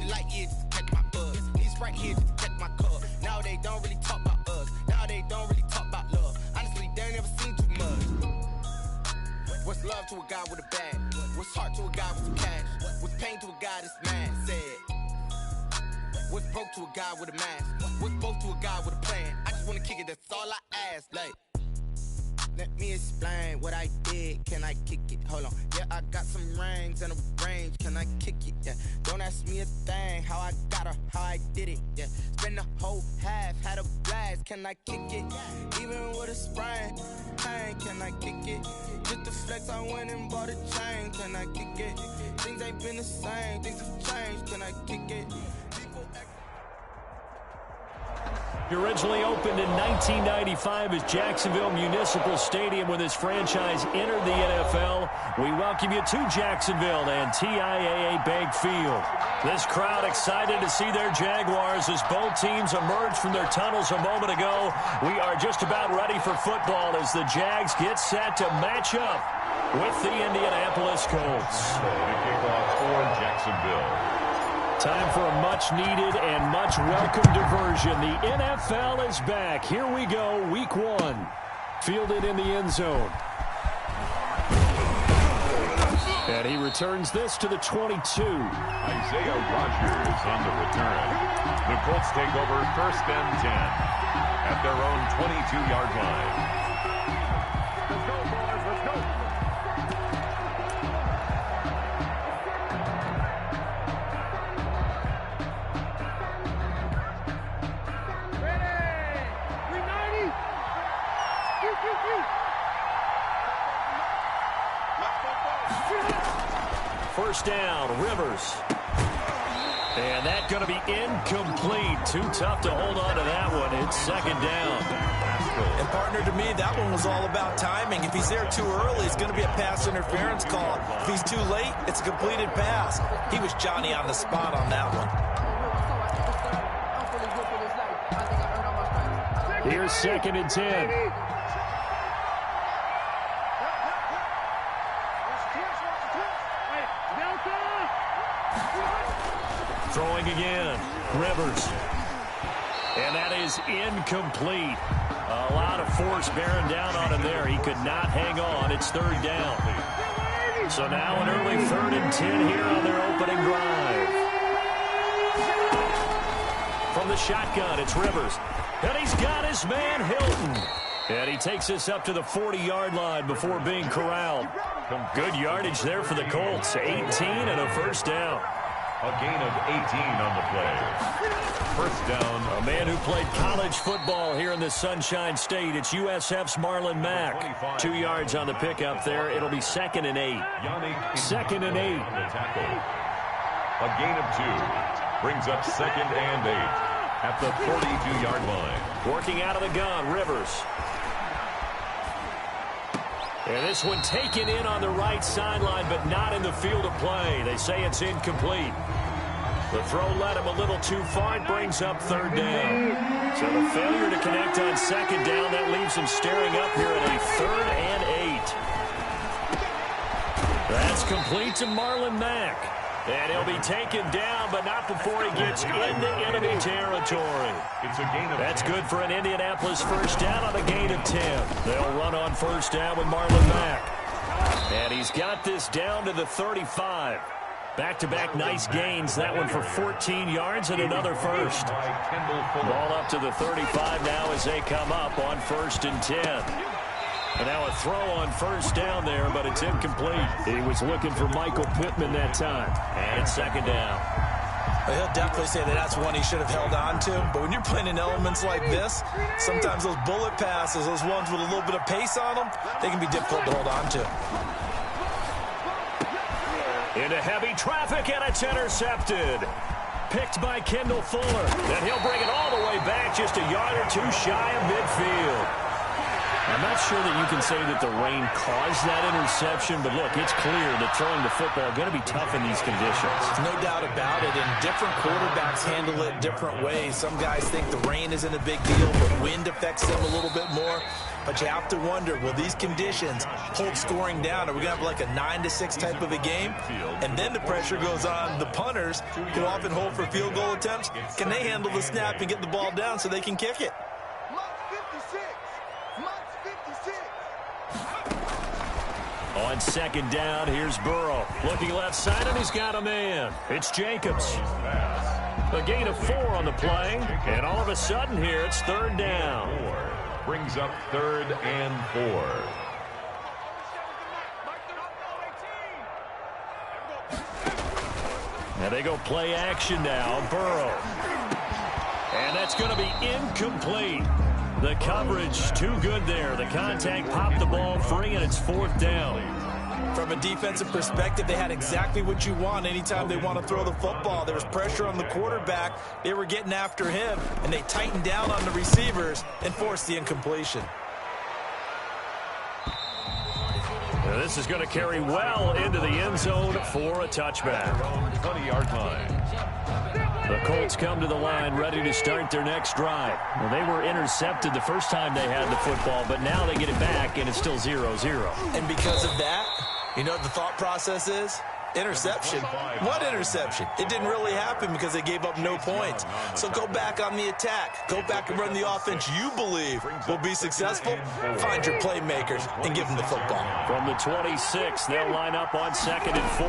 Need a light here just to catch my buzz. Need Sprite here just to catch my cup. Now they don't really talk about us. Now they don't really talk about love. Honestly, they ain't never seen too much. What's love to a guy with a bag? What's heart to a guy with some cash? What's pain to a guy that's mad? Said. What's broke to a guy with a mask? What's both to a guy with a plan? I just wanna kick it, that's all I ask. Like, let me explain what I did. Can I kick it? Hold on. Yeah, I got some rings and a range. Can I kick it? Yeah. Don't ask me a thing. How I got her, how I did it. Yeah. Spend the whole half, had a blast. Can I kick it? Even with a sprain, pain. Can I kick it? Just to flex, I went and bought a chain. Can I kick it? Things ain't been the same. Things have changed. Can I kick it? Originally opened in 1995 as Jacksonville Municipal Stadium when this franchise entered the NFL. We welcome you to Jacksonville and TIAA Bank Field. This crowd excited to see their Jaguars as both teams emerged from their tunnels a moment ago. We are just about ready for football as the Jags get set to match up with the Indianapolis Colts. The kickoff for Jacksonville. Time for a much-needed and much-welcome diversion. The NFL is back. Here we go, Week 1. Fielded in the end zone. And he returns this to the 22. Isaiah Rodgers on the return. The Colts take over 1st and 10 at their own 22-yard line. Let's go, boys. Let's go. First down, Rivers. And that's going to be incomplete. Too tough to hold on to that one. It's 2nd down. And partner, to me, that one was all about timing. If he's there too early, it's going to be a pass interference call. If he's too late, it's a completed pass. He was Johnny on the spot on that one. Here's 2nd and 10. Throwing again, Rivers. And that is incomplete. A lot of force bearing down on him there. He could not hang on. It's 3rd down. So now an early 3rd and 10 here on their opening drive. From the shotgun, it's Rivers. And he's got his man, Hilton. And he takes us up to the 40-yard line before being corralled. Good yardage there for the Colts. 18 and a 1st down. A gain of 18 on the play. 1st down. A man who played college football here in the Sunshine State. It's USF's Marlon Mack. 2 yards on the pickup there. It'll be 2nd and 8. 2nd and 8. A gain of 2. Brings up 2nd and 8 at the 42-yard line. Working out of the gun, Rivers. And this one taken in on the right sideline, but not in the field of play. They say it's incomplete. The throw led him a little too far. It brings up 3rd down. So the failure to connect on 2nd down, that leaves him staring up here at a 3rd and 8. That's complete to Marlon Mack. And he'll be taken down, but not before he gets into enemy territory. That's good for an Indianapolis 1st down on a gain of 10. They'll run on 1st down with Marlon Mack. And he's got this down to the 35. Back-to-back nice gains. That one for 14 yards and another 1st. Ball up to the 35 now as they come up on 1st and 10. And now a throw on 1st down there, but it's incomplete. He was looking for Michael Pittman that time. And it's 2nd down. Well, he'll definitely say that that's one he should have held on to. But when you're playing in elements like this, sometimes those bullet passes, those ones with a little bit of pace on them, they can be difficult to hold on to. Into heavy traffic, and it's intercepted. Picked by Kendall Fuller. And he'll bring it all the way back, just a yard or two shy of midfield. I'm not sure that you can say that the rain caused that interception, but look, it's clear that throwing the football is going to be tough in these conditions. No doubt about it, and different quarterbacks handle it different ways. Some guys think the rain isn't a big deal, but wind affects them a little bit more. But you have to wonder, will these conditions hold scoring down? Are we going to have like a 9-6 type of a game? And then the pressure goes on the punters, who often hold for field goal attempts. Can they handle the snap and get the ball down so they can kick it? On second down, here's Burrow. Looking left side, and he's got a man. It's Jacobs. A gain of 4 on the play, and all of a sudden here, it's third down. Brings up 3rd and 4. Now they go play action now. Burrow. And that's going to be incomplete. The coverage too good there. The contact popped the ball free, and it's 4th down. From a defensive perspective, they had exactly what you want anytime they want to throw the football. There was pressure on the quarterback. They were getting after him, and they tightened down on the receivers and forced the incompletion. Now this is going to carry well into the end zone for a touchback. 20-yard line. The Colts come to the line ready to start their next drive. Well, they were intercepted the first time they had the football, but now they get it back, and it's still 0-0. And because of that, you know what the thought process is? Interception. What interception? It didn't really happen because they gave up no points. So go back on the attack. Go back and run the offense you believe will be successful. Find your playmakers and give them the football. From the 26, they'll line up on 2nd and 4.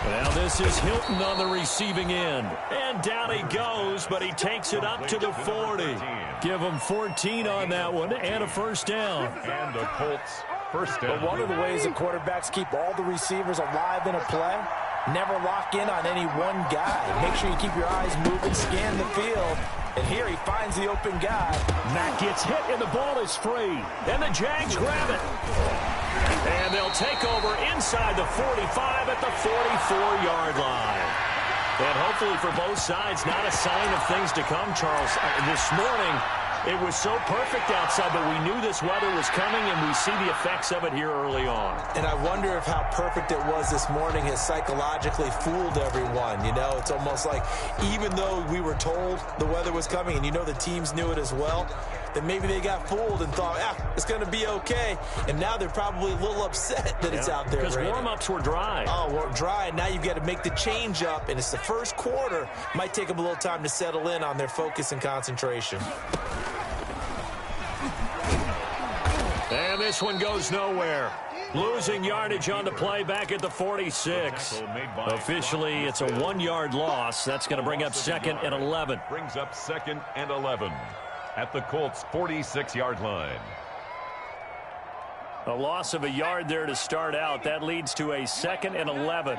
Now this is Hilton on the receiving end. And down he goes, but he takes it up to the 40. Give him 14 on that one and a first down. And the Colts first down. But one of the ways the quarterbacks keep all the receivers alive in a play, never lock in on any one guy. Make sure you keep your eyes moving, scan the field. And here he finds the open guy. Matt gets hit, and the ball is free. And the Jags grab it. And they'll take over inside the 45 at the 44-yard line. And hopefully for both sides, not a sign of things to come, Charles. This morning, it was so perfect outside, but we knew this weather was coming, and we see the effects of it here early on. And I wonder if how perfect it was this morning has psychologically fooled everyone. You know, it's almost like even though we were told the weather was coming, and you know the teams knew it as well, that maybe they got fooled and thought, it's going to be okay. And now they're probably a little upset that it's out there. Because warm-ups were dry. Oh, well, dry. And now you've got to make the change up, and it's the first quarter. Might take them a little time to settle in on their focus and concentration. And this one goes nowhere. Losing yardage on the play back at the 46. Officially, it's a 1-yard loss. That's going to bring up 2nd and 11. Brings up 2nd and 11 at the Colts' 46-yard line. A loss of a yard there to start out. That leads to a 2nd and 11.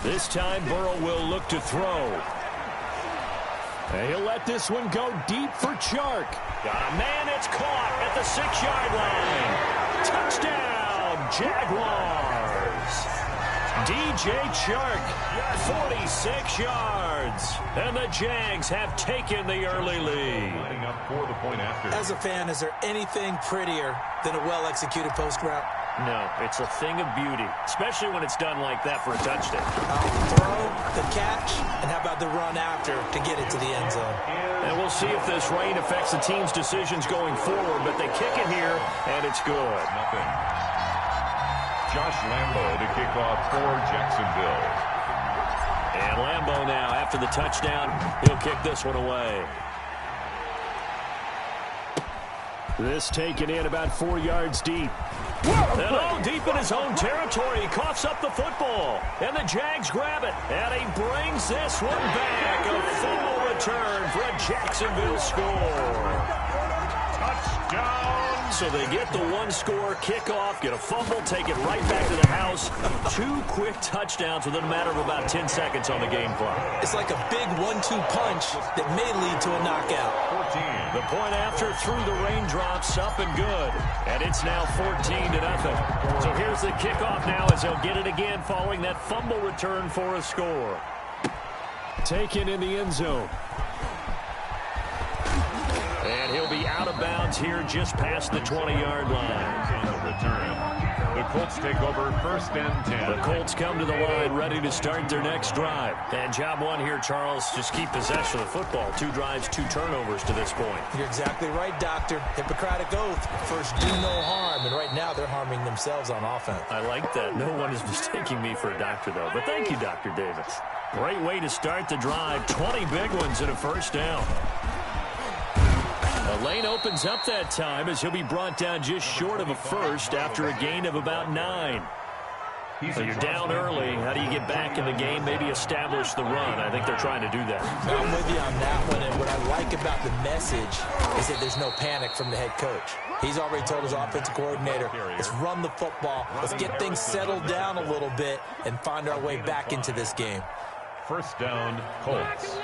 This time, Burrow will look to throw. And he'll let this one go deep for Chark. Got a man, it's caught at the 6-yard line. Touchdown, Jaguars. DJ Chark, 46 yards. And the Jags have taken the early lead. Lining up for the point after. As a fan, is there anything prettier than a well-executed post route? No, it's a thing of beauty, especially when it's done like that for a touchdown. Throw, the catch, and how about the run after to get it to the end zone? And we'll see if this rain affects the team's decisions going forward, but they kick it here, and it's good. Nothing. Josh Lambo to kick off for Jacksonville. And Lambo now, after the touchdown, he'll kick this one away. This taken in about 4 yards deep. And all deep in his own territory. He coughs up the football. And the Jags grab it. And he brings this one back. A full return for a Jacksonville score. Touchdown. So they get the one-score kickoff, get a fumble, take it right back to the house. 2 quick touchdowns within a matter of about 10 seconds on the game clock. It's like a big 1-2 punch that may lead to a knockout. 14. The point after through the raindrops, up and good. And it's now 14-0. So here's the kickoff now as they'll get it again following that fumble return for a score. taken in the end zone. And he'll be out of bounds here just past the 20-yard line. On the return. The Colts take over 1st and 10. The Colts come to the line ready to start their next drive. And job one here, Charles, just keep possession of the football. 2 drives, 2 turnovers to this point. You're exactly right, Doctor. Hippocratic oath. First, do no harm. And right now, they're harming themselves on offense. I like that. No one is mistaking me for a doctor, though. But thank you, Dr. Davis. Great way to start the drive. 20 big ones and a first down. The lane opens up that time as he'll be brought down just short of a first after a gain of about 9. So you're down early. How do you get back in the game, maybe establish the run? I think they're trying to do that. I'm with you on that one, and what I like about the message is that there's no panic from the head coach. He's already told his offensive coordinator, let's run the football, let's get things settled down a little bit and find our way back into this game. 1st down, Colts.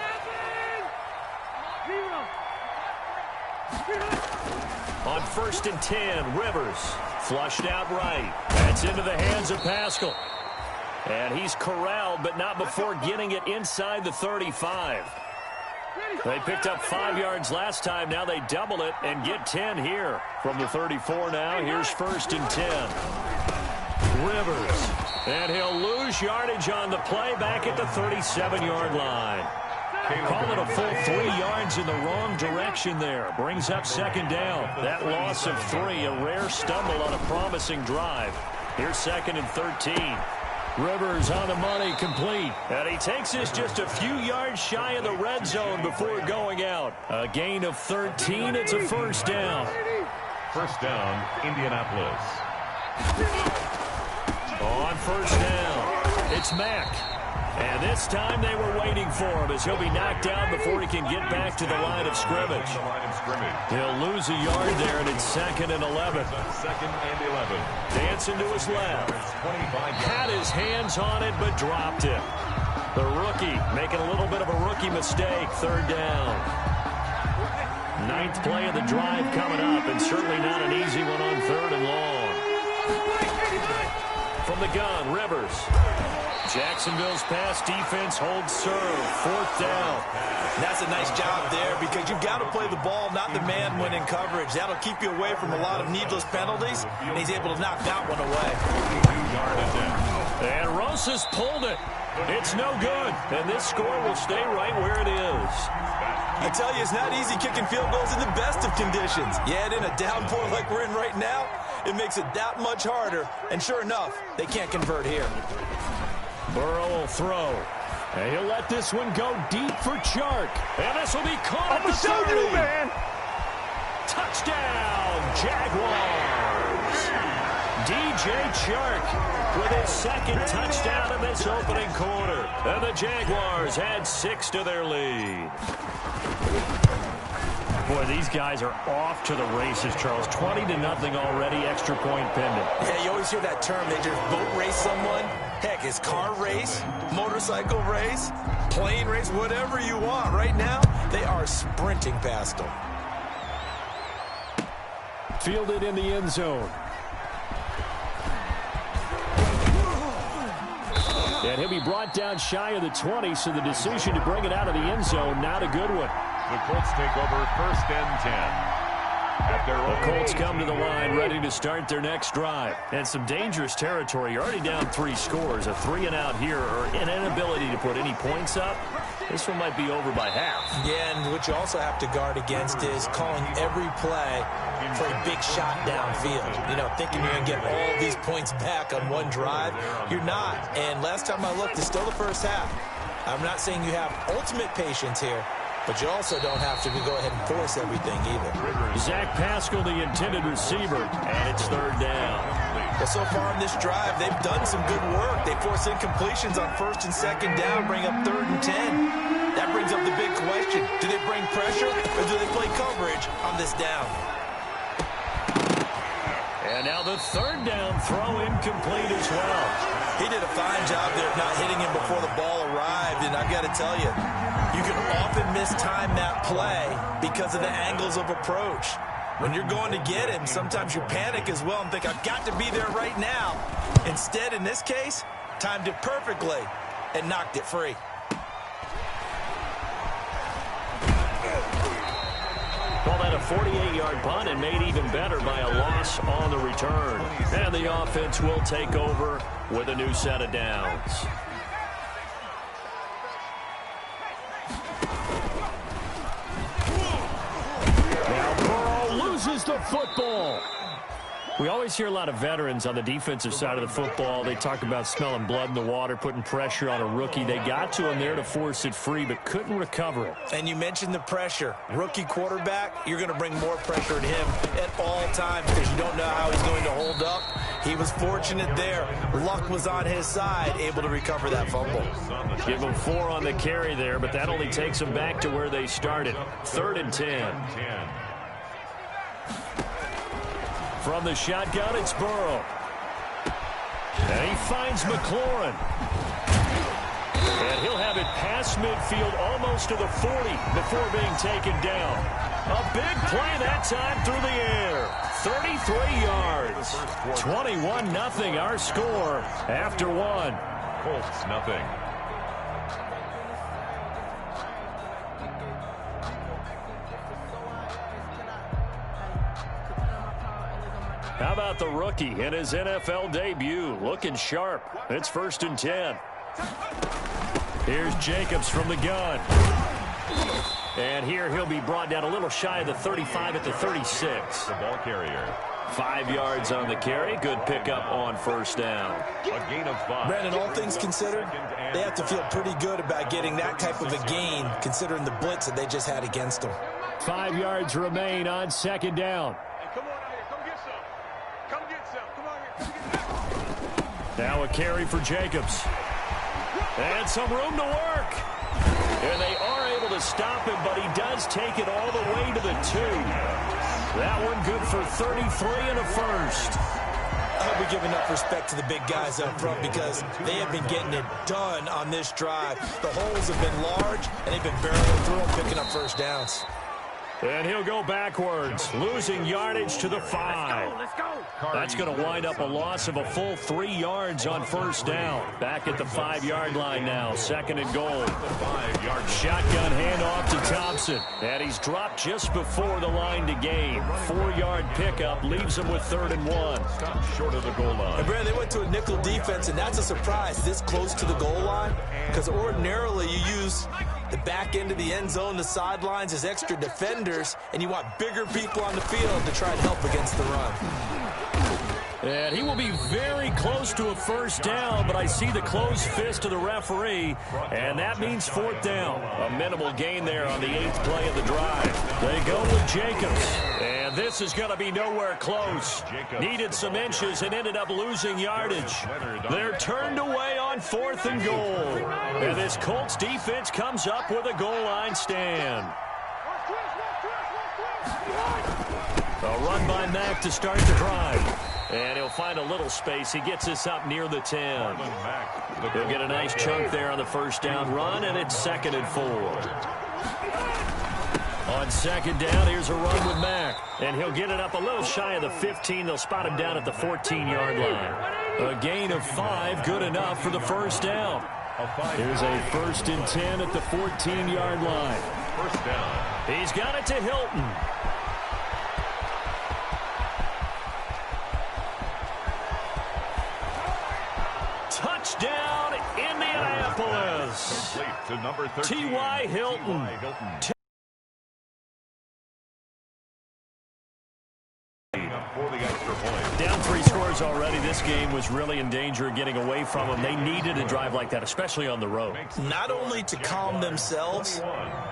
On 1st and 10, Rivers flushed out right. That's into the hands of Pascal. And he's corralled, but not before getting it inside the 35. They picked up 5 yards last time. Now they double it and get 10 here. From the 34 now, here's 1st and 10. Rivers. And he'll lose yardage on the play back at the 37-yard line. Call it a full 3 yards in the wrong direction there. Brings up 2nd down. That loss of 3, a rare stumble on a promising drive. Here's 2nd and 13. Rivers on the money, complete. And he takes this just a few yards shy of the red zone before going out. A gain of 13. It's a first down. 1st down, Indianapolis. On 1st down, it's Mack. And this time they were waiting for him as he'll be knocked down before he can get back to the line of scrimmage. He'll lose a yard there, and it's 2nd and 11. 2nd and 11. Dancing to his left. Had his hands on it, but dropped it. The rookie making a little bit of a rookie mistake. 3rd down. 9th play of the drive coming up, and certainly not an easy one on 3rd and long. From the gun, Rivers. Jacksonville's pass defense holds serve. 4th down. That's a nice job there because you've got to play the ball, not the man when in coverage. That'll keep you away from a lot of needless penalties, and he's able to knock that one away. And Rosas pulled it. It's no good, and this score will stay right where it is. I tell you, it's not easy kicking field goals in the best of conditions. Yet in a downpour like we're in right now, it makes it that much harder. And sure enough, they can't convert here. Burrow will throw. And he'll let this one go deep for Chark. And this will be caught at the 30. Touchdown, Jaguars. DJ Chark with his 2nd touchdown in this opening quarter. And the Jaguars add 6 to their lead. Boy, these guys are off to the races, Charles. 20-0 already, extra point pending. Yeah, you always hear that term. They just boat race someone. Heck, it's car race, motorcycle race, plane race, whatever you want. Right now, they are sprinting past them. Fielded in the end zone. And he'll be brought down shy of the 20, so the decision to bring it out of the end zone, not a good one. The Colts take over 1st and 10. The Colts come to the line ready to start their next drive. And some dangerous territory. You're already down 3 scores. A 3-and-out here or an inability to put any points up. This one might be over by half. Yeah, and what you also have to guard against is calling every play for a big shot downfield. You know, thinking you're going to get all these points back on one drive. You're not. And last time I looked, it's still the first half. I'm not saying you have ultimate patience here, but you also don't have to go ahead and force everything either. Zach Pascal, the intended receiver, and it's 3rd down. Well, so far in this drive, they've done some good work. They force incompletions on 1st and 2nd down, bring up 3rd and 10. That brings up the big question. Do they bring pressure or do they play coverage on this down? And now the 3rd down throw incomplete as well. He did a fine job there of not hitting him before the ball arrived, and I've got to tell you, you can often mistime that play because of the angles of approach. When you're going to get him, sometimes you panic as well and think, I've got to be there right now. Instead, in this case, timed it perfectly and knocked it free. 48-yard punt and made even better by a loss on the return. And the offense will take over with a new set of downs. Now Burrow loses the football. We always hear a lot of veterans on the defensive side of the football. They talk about smelling blood in the water, putting pressure on a rookie. They got to him there to force it free, but couldn't recover it. And you mentioned the pressure. Rookie quarterback, you're going to bring more pressure at him at all times because you don't know how he's going to hold up. He was fortunate there. Luck was on his side, able to recover that fumble. Give him 4 on the carry there, but that only takes them back to where they started. 3rd and 10. From the shotgun, it's Burrow. And he finds McLaurin. And he'll have it past midfield almost to the 40 before being taken down. A big play that time through the air. 33 yards. 21-0 our score after 1. Colts nothing. How about the rookie in his NFL debut? Looking sharp. It's 1st and 10. Here's Jacobs from the gun. And here he'll be brought down a little shy of the 35 at the 36. The ball carrier. 5 yards on the carry. Good pickup on 1st down. A gain of 5. Brandon, all things considered, they have to feel pretty good about getting that type of a gain considering the blitz that they just had against them. 5 yards remain on 2nd down. Now a carry for Jacobs. And some room to work. And they are able to stop him, but he does take it all the way to the 2. That one good for 33 and a 1st. I hope we give enough respect to the big guys up front because they have been getting it done on this drive. The holes have been large, and they've been barreling through them, picking up 1st downs. And he'll go backwards, losing yardage to the 5. Let's go. That's going to wind up a loss of a full 3 yards on 1st down. Back at the 5-yard line now, 2nd and goal. Shotgun handoff to Thompson. And he's dropped just before the line to gain. 4-yard pickup leaves him with 3rd and 1. Stop short of the goal line. And Brad, they went to a nickel defense, and that's a surprise this close to the goal line because ordinarily you use the back end of the end zone, the sidelines as extra defenders, and you want bigger people on the field to try and help against the run. And he will be very close to a 1st down, but I see the closed fist of the referee, and that means 4th down. A minimal gain there on the 8th play of the drive. They go with Jacobs, and this is going to be nowhere close. Needed some inches and ended up losing yardage. They're turned away on 4th and goal. And this Colts defense comes up with a goal line stand. A run by Mack to start the drive. And he'll find a little space. He gets us up near the 10. He'll get a nice chunk there on the 1st down run, and it's 2nd and 4. On 2nd down, here's a run with Mack. And he'll get it up a little shy of the 15. They'll spot him down at the 14-yard line. A gain of 5, good enough for the 1st down. Here's a 1st and 10 at the 14-yard line. 1st down. He's got it to Hilton. Touchdown, Indianapolis. Complete to number 13. T.Y. Hilton. For the extra point. Down 3 scores already. This game was really in danger of getting away from them. They needed a drive like that, especially on the road. Not only to calm themselves,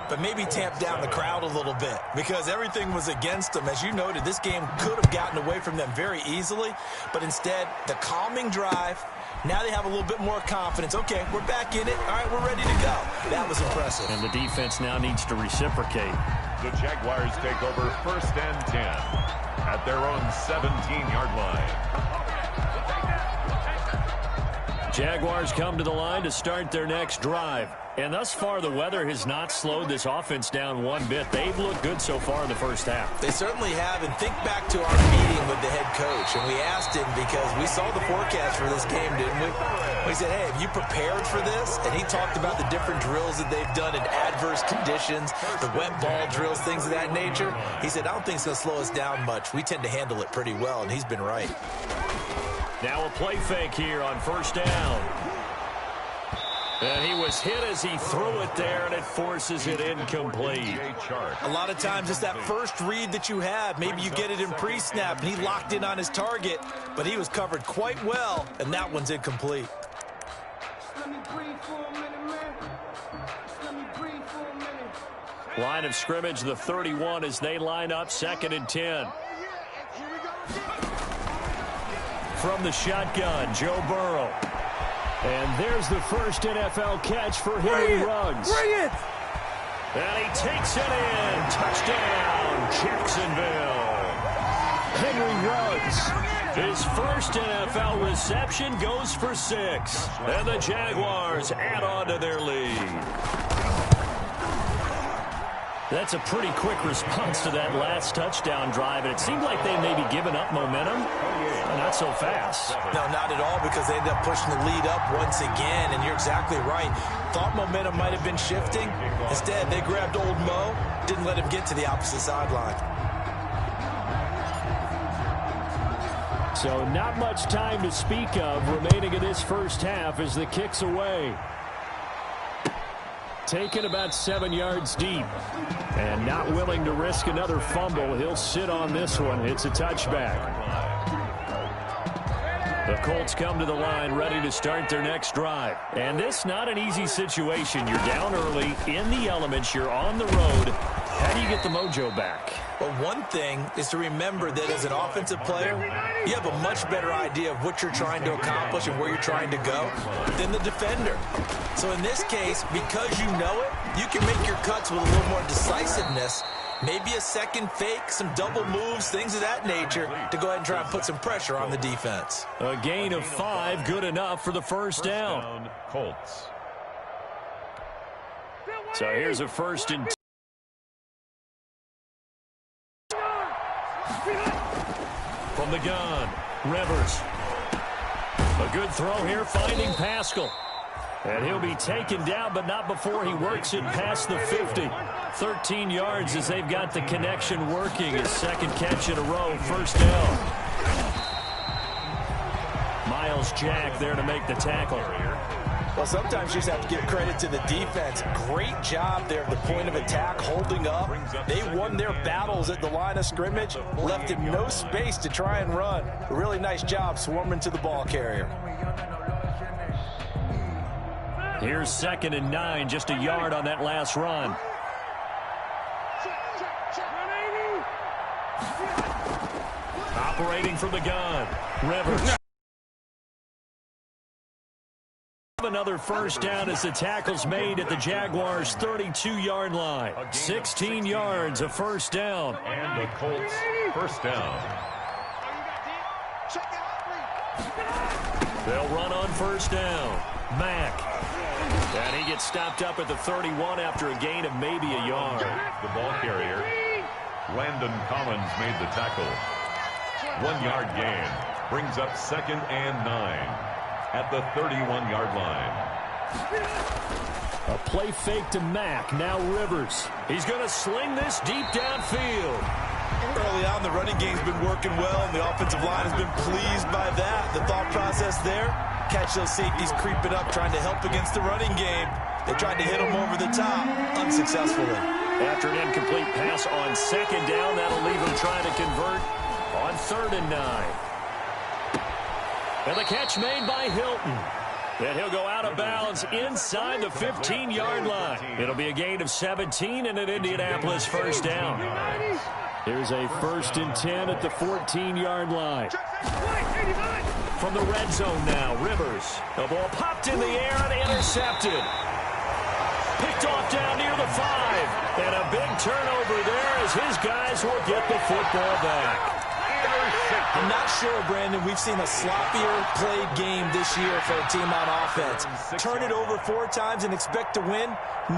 but maybe tamp down the crowd a little bit because everything was against them. As you noted, this game could have gotten away from them very easily, but instead, the calming drive. Now they have a little bit more confidence. Okay, we're back in it. All right, we're ready to go. That was impressive. And the defense now needs to reciprocate. The Jaguars take over 1st and 10 at their own 17-yard line. Jaguars come to the line to start their next drive. And thus far, the weather has not slowed this offense down one bit. They've looked good so far in the 1st half. They certainly have. And think back to our meeting with the head coach. And we asked him because we saw the forecast for this game, didn't we? We said, hey, have you prepared for this? And he talked about the different drills that they've done in adverse conditions, the wet ball drills, things of that nature. He said, I don't think it's going to slow us down much. We tend to handle it pretty well, and he's been right. Now a play fake here on first down. And he was hit as he threw it there, and it forces it incomplete. A lot of times it's that first read that you have. Maybe you get it in pre-snap, and he locked in on his target, but he was covered quite well, and that one's incomplete. Line of scrimmage, the 31, as they line up 2nd and 10. From the shotgun, Joe Burrow. And there's the first NFL catch for Henry Ruggs. Bring it! And he takes it in. Touchdown, Jacksonville. Henry Ruggs. His first NFL reception goes for 6. And the Jaguars add on to their lead. That's a pretty quick response to that last touchdown drive. And it seemed like they may be giving up momentum. Not so fast. No, not at all, because they ended up pushing the lead up once again. And you're exactly right. Thought momentum might have been shifting. Instead, they grabbed old Mo, didn't let him get to the opposite sideline. So not much time to speak of remaining in this first half as the kick's away. Taken about 7 yards deep. And not willing to risk another fumble. He'll sit on this one. It's a touchback. The Colts come to the line ready to start their next drive. And this not an easy situation. You're down early, in the elements, you're on the road. How do you get the mojo back? Well, one thing is to remember that as an offensive player, you have a much better idea of what you're trying to accomplish and where you're trying to go than the defender. So in this case, because you know it, you can make your cuts with a little more decisiveness. Maybe a second fake, some double moves, things of that nature to go ahead and try and put some pressure on the defense. A gain of 5, good enough for the first down. Colts. So here's a 1st and 10. From the gun, Rivers. A good throw here, finding Pascal. And he'll be taken down, but not before he works it past the 50. 13 yards as they've got the connection working. His 2nd catch in a row, first down. Miles Jack there to make the tackle. Well, sometimes you just have to give credit to the defense. Great job there at the point of attack, holding up. They won their battles at the line of scrimmage, left him no space to try and run. A really nice job swarming to the ball carrier. Here's 2nd and 9, just a yard on that last run. Operating from the gun, Rivers. Another first down as the tackle's made at the Jaguars' 32-yard line. 16 yards, a first down. And the Colts, first down. They'll run on first down. Mack. And he gets stopped up at the 31 after a gain of maybe a yard. The ball carrier, Landon Collins, made the tackle. 1 yard gain. Brings up 2nd and 9 at the 31-yard line. A play fake to Mack. Now Rivers. He's going to sling this deep downfield. Early on, the running game's been working well, and the offensive line has been pleased by that. The thought process there, catch those safeties creeping up, trying to help against the running game. They tried to hit them over the top, unsuccessfully. After an incomplete pass on 2nd down, that'll leave him trying to convert on 3rd and 9. And the catch made by Hilton. And he'll go out of bounds inside the 15-yard line. It'll be a gain of 17 and an Indianapolis first down. Here's a 1st and 10 at the 14-yard line. From the red zone now, Rivers. The ball popped in the air and intercepted. Picked off down near the 5. And a big turnover there as his guys will get the football back. I'm not sure, Brandon, we've seen a sloppier played game this year for a team on offense. Turn it over 4 times and expect to win?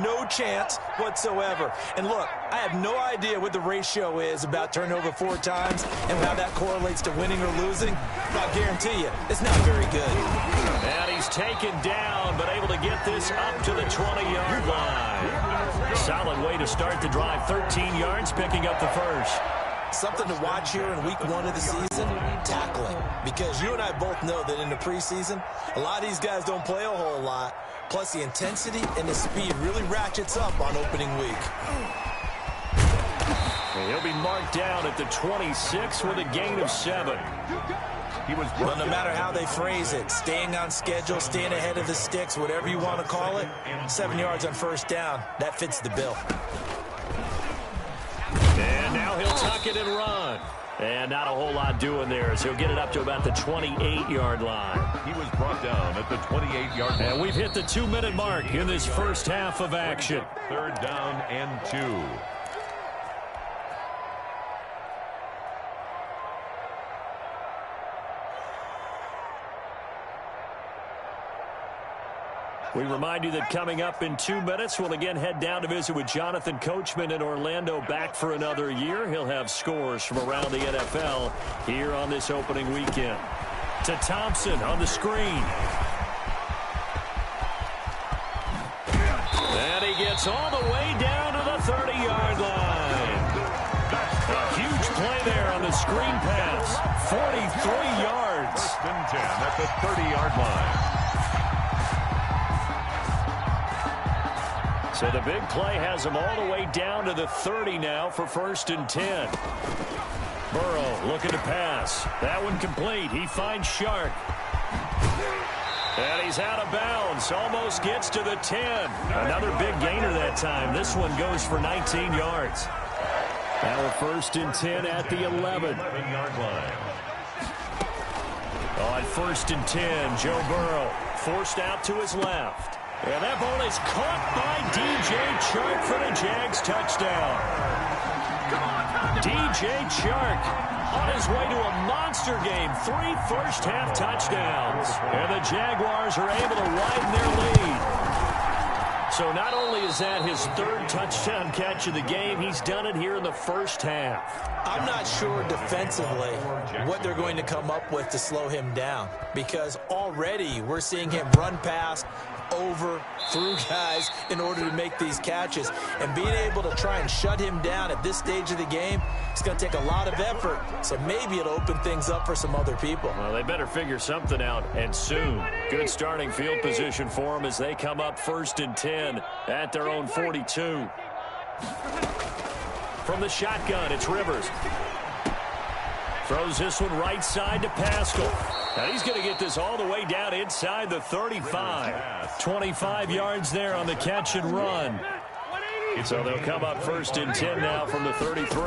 No chance whatsoever. And look, I have no idea what the ratio is about turning over 4 times and how that correlates to winning or losing. But I guarantee you, it's not very good. And he's taken down, but able to get this up to the 20-yard line. Solid way to start the drive. 13 yards, picking up the first. Something to watch here in week 1 of the season, tackling. Because you and I both know that in the preseason, a lot of these guys don't play a whole lot. Plus, the intensity and the speed really ratchets up on opening week. He'll be marked down at the 26 with a gain of 7. But no matter how they phrase it, staying on schedule, staying ahead of the sticks, whatever you want to call it, 7 yards on first down, that fits the bill. And now he'll tuck it and run. And not a whole lot doing there, as he'll get it up to about the 28-yard line. He was brought down at the 28-yard line. And we've hit the 2-minute mark in this first half of action. 3rd down and 2. We remind you that coming up in 2 minutes, we'll again head down to visit with Jonathan Coachman in Orlando, back for another year. He'll have scores from around the NFL here on this opening weekend. To Thompson on the screen. And he gets all the way down to the 30-yard line. A huge play there on the screen pass. 43 yards. 1st and 10 at the 30-yard line. So the big play has him all the way down to the 30 now for 1st and 10. Burrow looking to pass. That one complete. He finds Shark. And he's out of bounds. Almost gets to the 10. Another big gainer that time. This one goes for 19 yards. Now a 1st and 10 at the 11-yard line. On 1st and 10, Joe Burrow forced out to his left. And that ball is caught by D.J. Chark for the Jags touchdown. D.J. Chark on his way to a monster game. 3 first-half touchdowns. And the Jaguars are able to widen their lead. So not only is that his 3rd touchdown catch of the game, he's done it here in the first half. I'm not sure defensively what they're going to come up with to slow him down, because already we're seeing him run past, over, through guys in order to make these catches. And being able to try and shut him down at this stage of the game, it's going to take a lot of effort. So maybe it'll open things up for some other people. Well, they better figure something out, and soon. Good starting field position for them as they come up 1st and 10 at their own 42. From the shotgun, it's Rivers. Throws this one right side to Pascal. And he's going to get this all the way down inside the 35. 25 yards there on the catch and run. So they'll come up 1st and 10 now from the 33.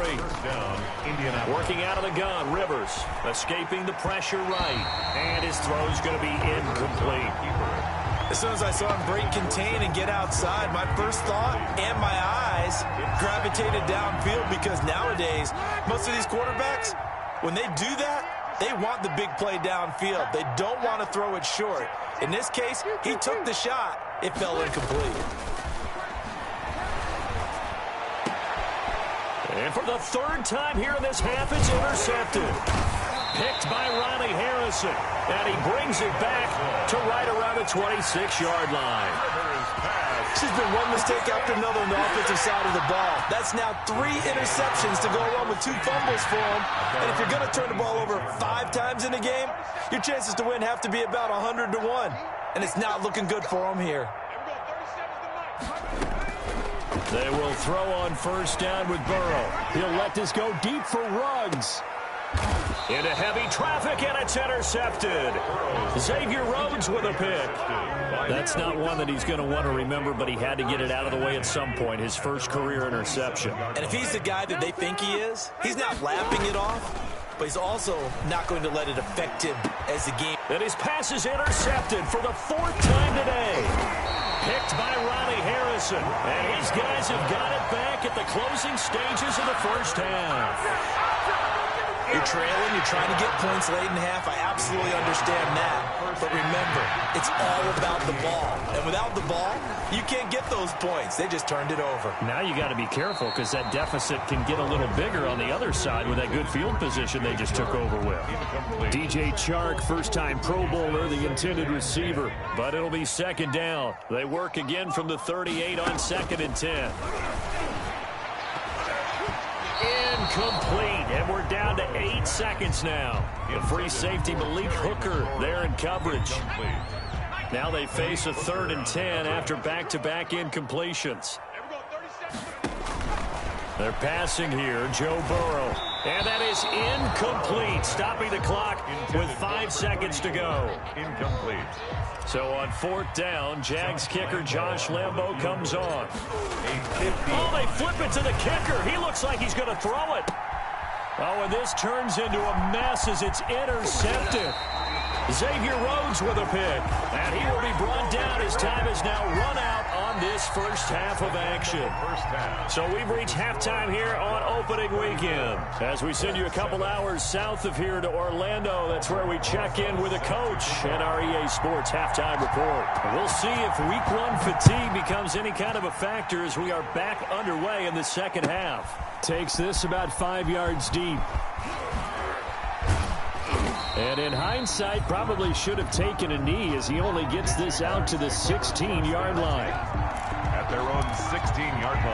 Working out of the gun, Rivers escaping the pressure right. And his throw's going to be incomplete. As soon as I saw him break contain and get outside, my first thought and my eyes gravitated downfield, because nowadays, most of these quarterbacks, when they do that, they want the big play downfield. They don't want to throw it short. In this case, he took the shot. It fell incomplete. And for the 3rd time here in this half, it's intercepted. Picked by Ronnie Harrison. And he brings it back to right around the 26-yard line. She's been one mistake after another on the offensive side of the ball. That's now 3 interceptions to go along with 2 fumbles for him. And if you're going to turn the ball over 5 times in a game, your chances to win have to be about 100 to 1. And it's not looking good for him here. They will throw on 1st down with Burrow. He'll let this go deep for Ruggs. Into heavy traffic, and it's intercepted. Xavier Rhodes with a pick. That's not one that he's going to want to remember, but he had to get it out of the way at some point. His first career interception. And if he's the guy that they think he is, he's not laughing it off, but he's also not going to let it affect him as the game. And his pass is intercepted for the 4th time today. Picked by Ronnie Harrison. And his guys have got it back at the closing stages of the first half. You're trailing, you're trying to get points late in half. I absolutely understand that. But remember, it's all about the ball. And without the ball, you can't get those points. They just turned it over. Now you got to be careful because that deficit can get a little bigger on the other side with that good field position they just took over with. DJ Chark, first-time Pro Bowler, the intended receiver. But it'll be second down. They work again from the 38 on 2nd and 10. Incomplete, and we're down to 8 seconds now. The free safety Malik Hooker there in coverage. Now they face a 3rd and 10 after back-to-back incompletions. They're passing here, Joe Burrow. And that is incomplete, stopping the clock with 5 seconds to go. Incomplete. So on 4th down, Jags kicker Josh Lambo comes on. Oh, they flip it to the kicker. He looks like he's going to throw it. Oh, and this turns into a mess as it's intercepted. Xavier Rhodes with a pick. And he will be brought down as time is now run out on this first half of action. So we've reached halftime here on opening weekend. As we send you a couple hours south of here to Orlando, that's where we check in with a coach and our EA Sports halftime report. We'll see if week 1 fatigue becomes any kind of a factor as we are back underway in the second half. Takes this about 5 yards deep. And in hindsight, probably should have taken a knee as he only gets this out to the 16-yard line. At their own 16-yard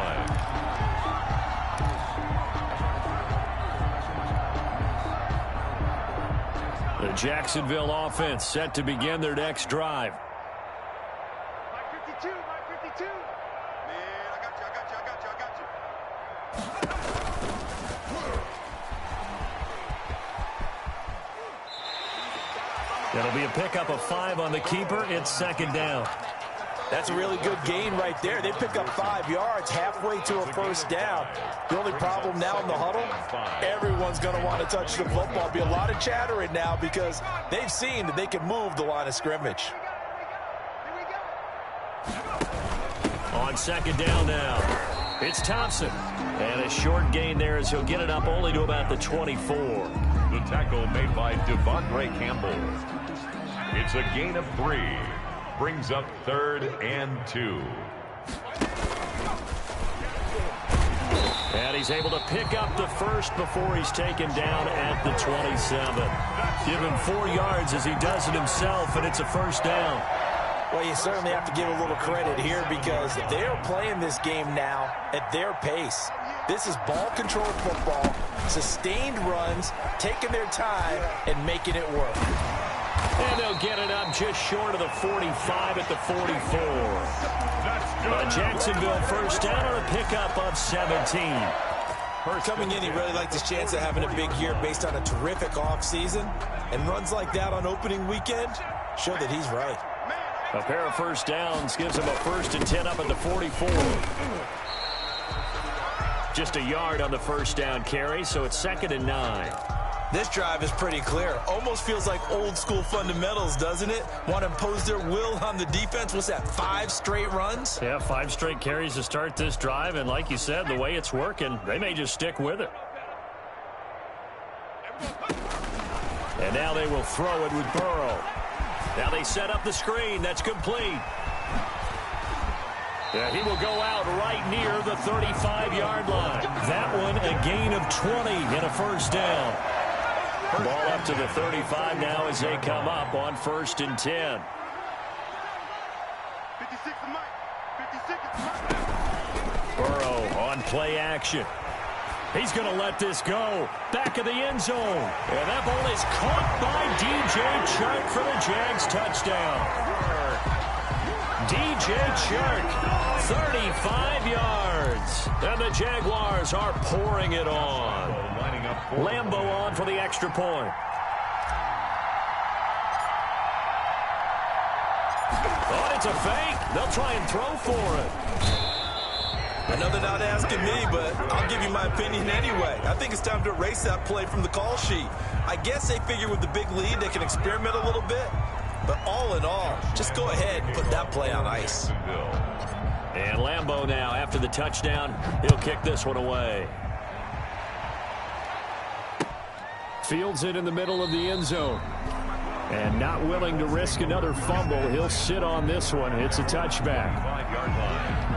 line. The Jacksonville offense set to begin their next drive. My 52. Man, I got you. It'll be a pickup of 5 on the keeper. It's second down. That's a really good gain right there. They pick up 5 yards halfway to a first down. The only problem now in the huddle, everyone's going to want to touch the football. Be a lot of chattering now because they've seen that they can move the line of scrimmage. On second down now, it's Thompson. And a short gain there as he'll get it up only to about the 24. The tackle made by Devondre Campbell. It's a gain of 3. Brings up 3rd and 2. And he's able to pick up the first before he's taken down at the 27. Give him 4 yards as he does it himself, and it's a first down. Well, you certainly have to give a little credit here because they're playing this game now at their pace. This is ball control football, sustained runs, taking their time, and making it work. And they'll get it up just short of the 45 at the 44. Jacksonville first down on a pickup of 17. Coming in, he really liked his chance of having a big year based on a terrific offseason. And runs like that on opening weekend show that he's right. A pair of first downs gives him a 1st and 10 up at the 44. Just a yard on the first down carry, so it's 2nd and 9. This drive is pretty clear. Almost feels like old school fundamentals, doesn't it? Want to impose their will on the defense. What's that, 5 straight runs? Yeah, 5 straight carries to start this drive, and like you said, the way it's working, they may just stick with it. And now they will throw it with Burrow. Now they set up the screen. That's complete. Yeah, he will go out right near the 35-yard line. That one a gain of 20 and a first down. Ball up to the 35 now as they come up on 1st and 10. 56 to Mike. Burrow on play action. He's going to let this go. Back of the end zone. And that ball is caught by DJ Chark for the Jags touchdown. DJ Chark, 35 yards. And the Jaguars are pouring it on. Lambo on for the extra point. Oh, it's a fake. They'll try and throw for it. I know they're not asking me, but I'll give you my opinion anyway. I think it's time to erase that play from the call sheet. I guess they figure with the big lead they can experiment a little bit. But all in all, just go ahead and put that play on ice. And Lambo now, after the touchdown, he'll kick this one away. Fields it in the middle of the end zone. And not willing to risk another fumble. He'll sit on this one. It's a touchback. 5-yard line.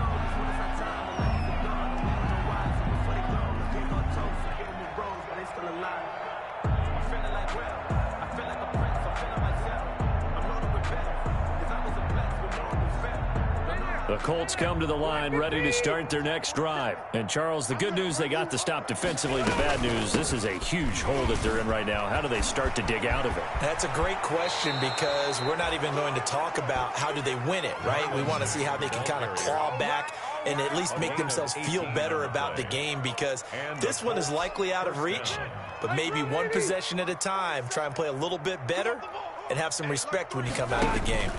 The Colts come to the line ready to start their next drive. And, Charles, the good news, they got the stop defensively. The bad news, this is a huge hole that they're in right now. How do they start to dig out of it? That's a great question because we're not even going to talk about how do they win it, right? We want to see how they can kind of claw back and at least make themselves feel better about the game because this one is likely out of reach, but maybe one possession at a time. Try and play a little bit better and have some respect when you come out of the game.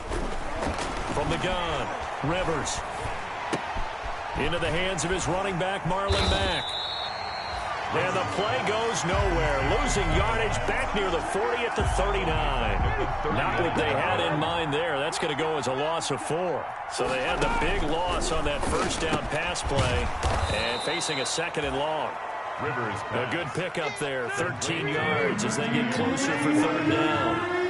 From the gun, Rivers. Into the hands of his running back, Marlon Mack. And the play goes nowhere. Losing yardage back near the 40 at the 39. Not what they had in mind there. That's going to go as a loss of 4. So they had the big loss on that first down pass play. And facing a 2nd and long. Rivers. A good pickup there. 13 yards as they get closer for 3rd down.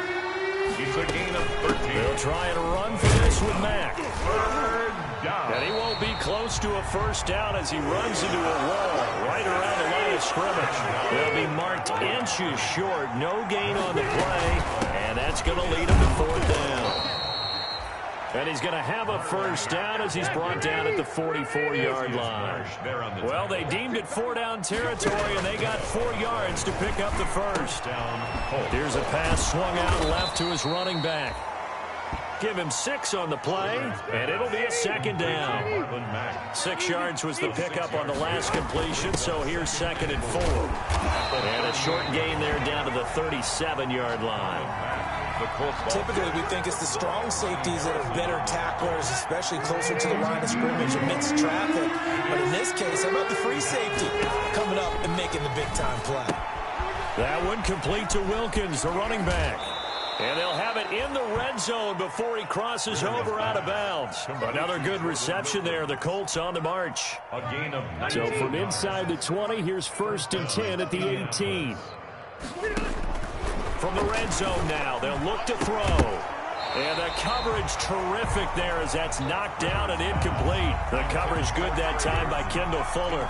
It's a gain of 13. They'll try and run for this with Mack. 3rd down. And he won't be close to a first down as he runs into a wall right around the line of scrimmage. They'll be marked inches short. No gain on the play. And that's going to lead him to 4th down. And he's going to have a first down as he's brought down at the 44-yard line. Well, they deemed it 4-down territory, and they got 4 yards to pick up the first. Here's a pass swung out left to his running back. Give him 6 on the play, and it'll be a 2nd down. 6 yards was the pickup on the last completion, so here's 2nd and 4. And a short gain there down to the 37-yard line. Typically, we think it's the strong safeties that are better tacklers, especially closer to the line of scrimmage amidst traffic. But in this case, how about the free safety coming up and making the big-time play? That one complete to Wilkins, the running back. And they'll have it in the red zone before he crosses over out of bounds. Another good reception there. The Colts on the march. A gain of 19. So from inside the 20, here's 1st and 10 at the 18. From the red zone now, they'll look to throw. And the coverage terrific there as that's knocked down and incomplete. The coverage good that time by Kendall Fuller.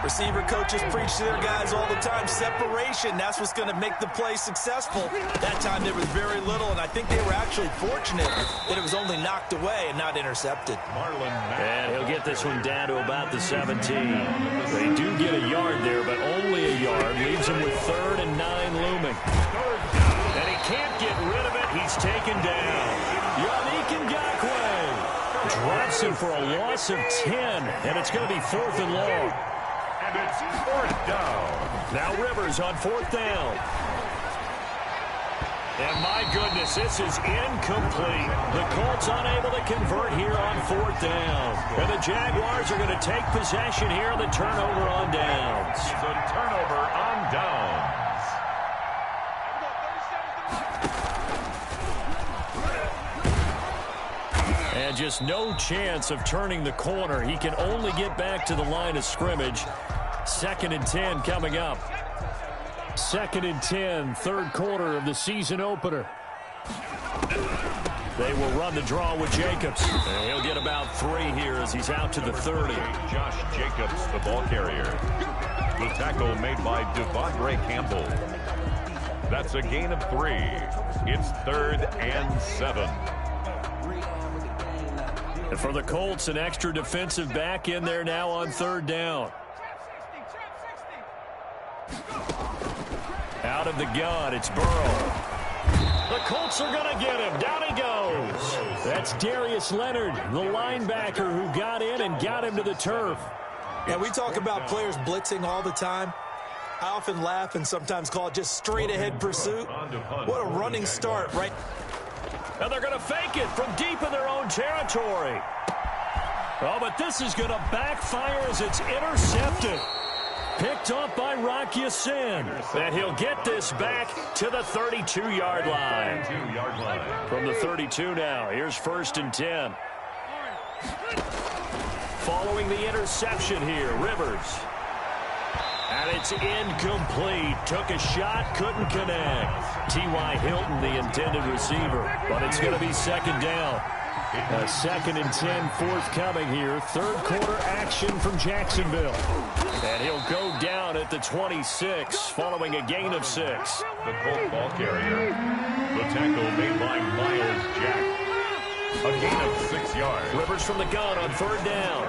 Receiver coaches preach to their guys all the time. Separation, that's what's going to make the play successful. That time there was very little, and I think they were actually fortunate that it was only knocked away and not intercepted. And he'll get this one down to about the 17. They do get a yard there, but only a yard. Leaves him with 3rd and 9 looming. And he can't get rid of it. He's taken down. Yannick Ngakoue drops him for a loss of 10, and it's going to be 4th and long. And it's 4th down. Now Rivers on 4th down. And my goodness, this is incomplete. The Colts unable to convert here on 4th down. And the Jaguars are going to take possession here on the turnover on downs. It's a turnover on downs. And just no chance of turning the corner. He can only get back to the line of scrimmage. 2nd and 10 coming up. 2nd and 10, 3rd quarter of the season opener. They will run the draw with Jacobs. And he'll get about 3 here as he's out to the 30. Josh Jacobs, the ball carrier. The tackle made by Devondre Campbell. That's a gain of 3. It's 3rd and 7. And for the Colts, an extra defensive back in there now on 3rd down. Out of the gun, it's Burrow. The Colts are going to get him. Down he goes. That's Darius Leonard, the linebacker who got in and got him to the turf. Yeah, we talk about players blitzing all the time. I often laugh and sometimes call it just straight-ahead pursuit. What a running start, right? And they're going to fake it from deep in their own territory. Oh, but this is going to backfire as it's intercepted. Picked up by Rock Ya-Sin. And he'll get this back to the 32-yard line. From the 32 now, here's 1st and 10. Following the interception here, Rivers. And it's incomplete. Took a shot, couldn't connect. T.Y. Hilton, the intended receiver. But it's going to be second down. A 2nd and 10 forthcoming here. Third quarter action from Jacksonville. And he'll go down at the 26 following a gain of 6. The Colts ball carrier. The tackle made by Miles Jack. A gain of 6 yards. Rivers from the gun on 3rd down.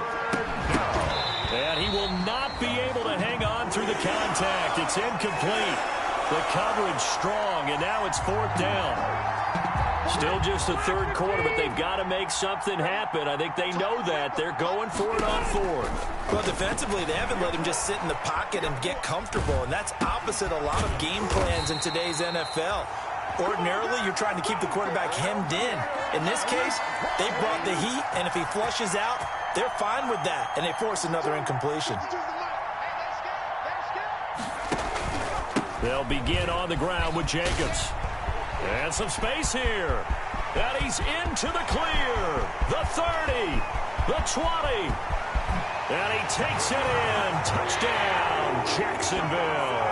And he will not be able to hang on through the contact. It's incomplete. The coverage strong, and now it's 4th down. Still just the third quarter, but they've got to make something happen. I think they know that. They're going for it on 4th. Well, defensively, they haven't let him just sit in the pocket and get comfortable, and that's opposite a lot of game plans in today's NFL. Ordinarily, you're trying to keep the quarterback hemmed in. In this case, they brought the heat, and if he flushes out, they're fine with that, and they force another incompletion. They'll begin on the ground with Jacobs. And some space here. And he's into the clear. The 30. The 20. And he takes it in. Touchdown, Jacksonville.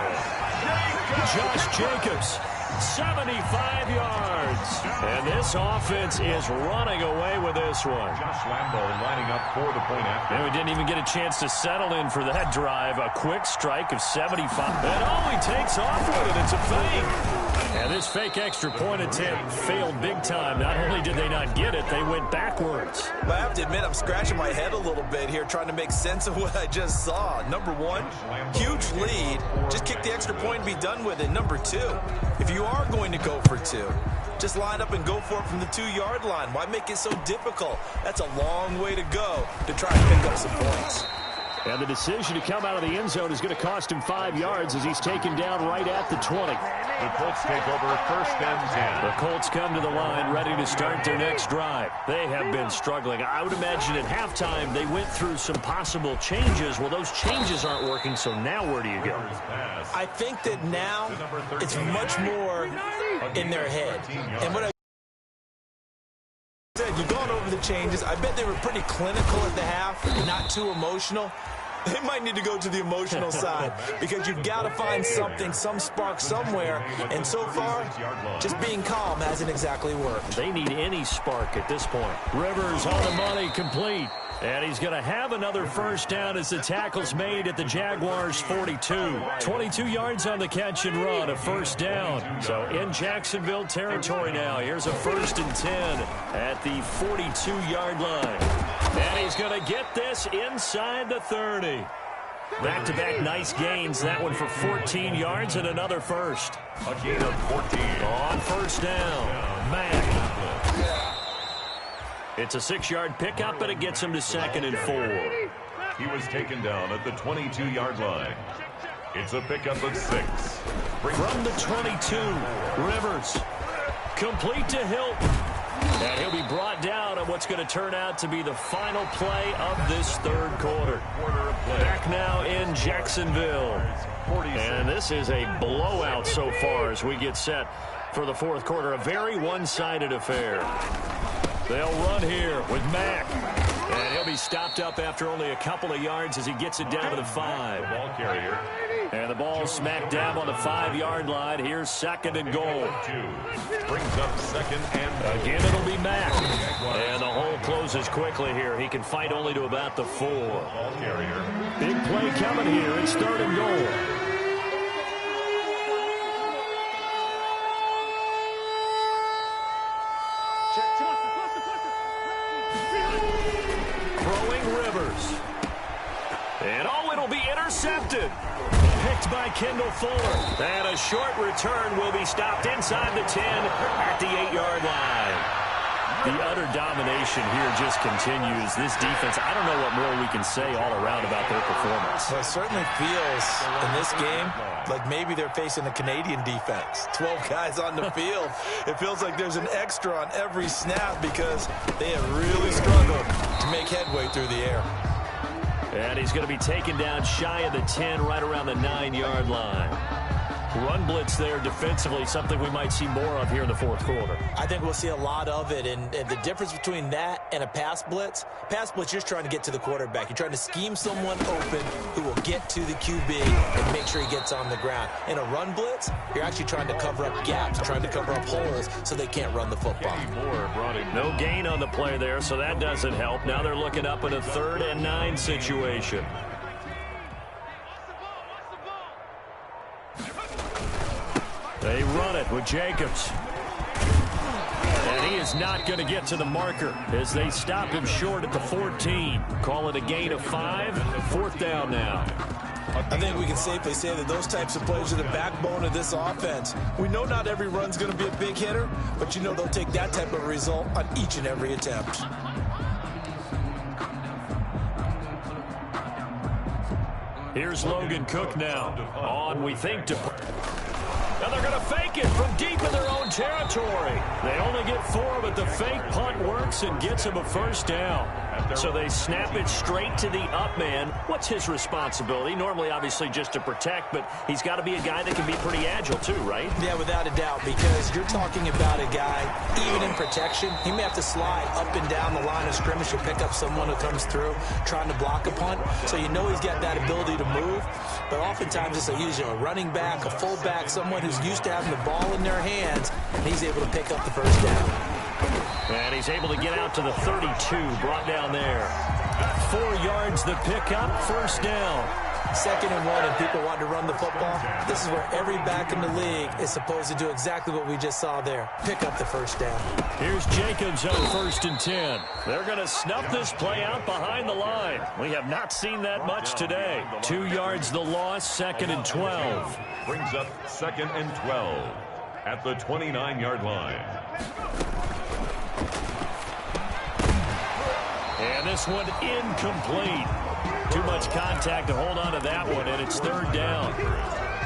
Josh Jacobs, 75 yards. And this offense is running away with this one. Josh Lambo lining up for the point after. And we didn't even get a chance to settle in for that drive. A quick strike of 75. And all he takes off with it, it's a fake. And this fake extra point attempt failed big time. Not only did they not get it, they went backwards. But I have to admit, I'm scratching my head a little bit here trying to make sense of what I just saw. Number one, huge lead. Just kick the extra point and be done with it. Number two, if you are going to go for 2, just line up and go for it from the 2-yard line. Why make it so difficult? That's a long way to go to try and pick up some points. And the decision to come out of the end zone is going to cost him 5 yards as he's taken down right at the 20. The Colts take over 1st and 10. The Colts come to the line ready to start their next drive. They have been struggling. I would imagine at halftime they went through some possible changes. Well, those changes aren't working, so now where do you go? I think that now it's much more in their head. And what I said, you've gone over the changes. I bet they were pretty clinical at the half, not too emotional. They might need to go to the emotional side because you've got to find something, some spark somewhere. And so far, just being calm hasn't exactly worked. They need any spark at this point. Rivers on the money, complete. And he's going to have another first down as the tackle's made at the Jaguars' 42. 22 yards on the catch and run, a first down. So in Jacksonville territory now. Here's a 1st and 10 at the 42-yard line. And he's going to get this inside the 30. Back-to-back nice gains. That one for 14 yards and another first. A gain of 14. On first down, Mack. It's a 6-yard pickup, and it gets him to 2nd and 4. He was taken down at the 22-yard line. It's a pickup of 6. From the 22, Rivers. Complete to Hilton. And he'll be brought down on what's going to turn out to be the final play of this third quarter. Back now in Jacksonville. And this is a blowout so far as we get set for the fourth quarter. A very one-sided affair. They'll run here with Mack. And he'll be stopped up after only a couple of yards as he gets it down to the 5. The ball carrier. And the ball smack dab on the 5-yard line. Here's 2nd and goal. 2. Brings up 2nd and again, it'll be Mack. And the hole closes quickly here. He can fight only to about the 4. Ball carrier. Big play coming here. It's 3rd and goal. And it'll be intercepted. Picked by Kendall Fuller. And a short return will be stopped inside the 10 at the 8-yard line. The utter domination here just continues. This defense, I don't know what more we can say all around about their performance. Well, it certainly feels in this game like maybe they're facing a Canadian defense. 12 guys on the field. It feels like there's an extra on every snap because they have really struggled to make headway through the air. And he's going to be taken down shy of the 10, right around the 9-yard line. Run blitz there defensively, something we might see more of here in the fourth quarter. I think we'll see a lot of it, and the difference between that and a pass blitz, you're just trying to get to the quarterback. You're trying to scheme someone open who will get to the QB and make sure he gets on the ground. In a run blitz, you're actually trying to cover up gaps, trying to cover up holes so they can't run the football. No gain on the play there, so that doesn't help. Now they're looking up in a 3rd and 9 situation. They run it with Jacobs. And he is not going to get to the marker as they stop him short at the 14. Call it a gain of 5. 4th down now. I think we can safely say that those types of plays are the backbone of this offense. We know not every run's going to be a big hitter, but you know they'll take that type of result on each and every attempt. Here's Logan Cook now. On, we think, to... Now they're going to fake it from deep in their own territory. They only get 4, but the fake punt works and gets them a 1st down. So they snap it straight to the up man. What's his responsibility? Normally, obviously, just to protect, but he's got to be a guy that can be pretty agile too, right? Yeah, without a doubt, because you're talking about a guy, even in protection, he may have to slide up and down the line of scrimmage to pick up someone who comes through trying to block a punt. So you know he's got that ability to move, but oftentimes it's usually a running back, a fullback, someone who's used to having the ball in their hands, and he's able to pick up the 1st down. And he's able to get out to the 32, brought down there. 4 yards the pickup, 1st down. 2nd and 1, and people want to run the football. This is where every back in the league is supposed to do exactly what we just saw there. Pick up the 1st down. Here's Jacobs on 1st and 10. They're going to snuff this play out behind the line. We have not seen that much today. 2 yards the loss, 2nd and 12. Brings up 2nd and 12 at the 29-yard line. And this one incomplete. Too much contact to hold on to that one, and it's 3rd down.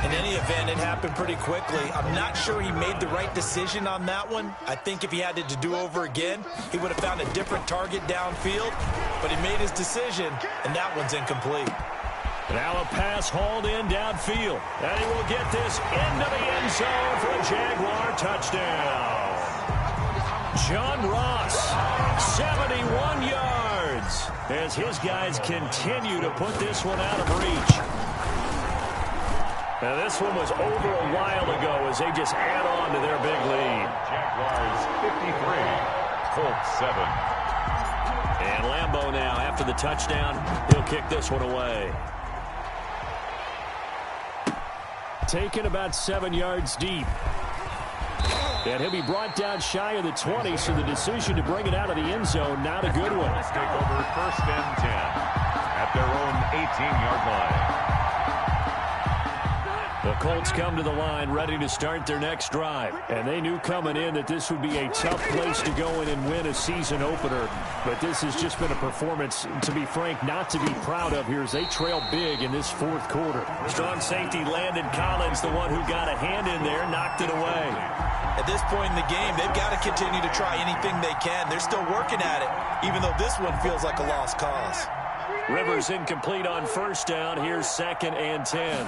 In any event, it happened pretty quickly. I'm not sure he made the right decision on that one. I think if he had it to do over again, he would have found a different target downfield. But he made his decision, and that one's incomplete. Now a pass hauled in downfield. And he will get this into the end zone for a Jaguar touchdown. John Ross, 71 yards, as his guys continue to put this one out of reach. Now this one was over a while ago as they just add on to their big lead. Jaguars 53, Colts 7. And Lambeau now, after the touchdown, he'll kick this one away. Taken about 7 yards deep. And he'll be brought down shy of the 20, so the decision to bring it out of the end zone, not a good one. Let's take over 1st and 10 at their own 18-yard line. The Colts come to the line ready to start their next drive. And they knew coming in that this would be a tough place to go in and win a season opener. But this has just been a performance, to be frank, not to be proud of here as they trail big in this 4th quarter. Strong safety Landon Collins, the one who got a hand in there, knocked it away. At this point in the game, they've got to continue to try anything they can. They're still working at it, even though this one feels like a lost cause. Rivers incomplete on 1st down. Here's 2nd and 10.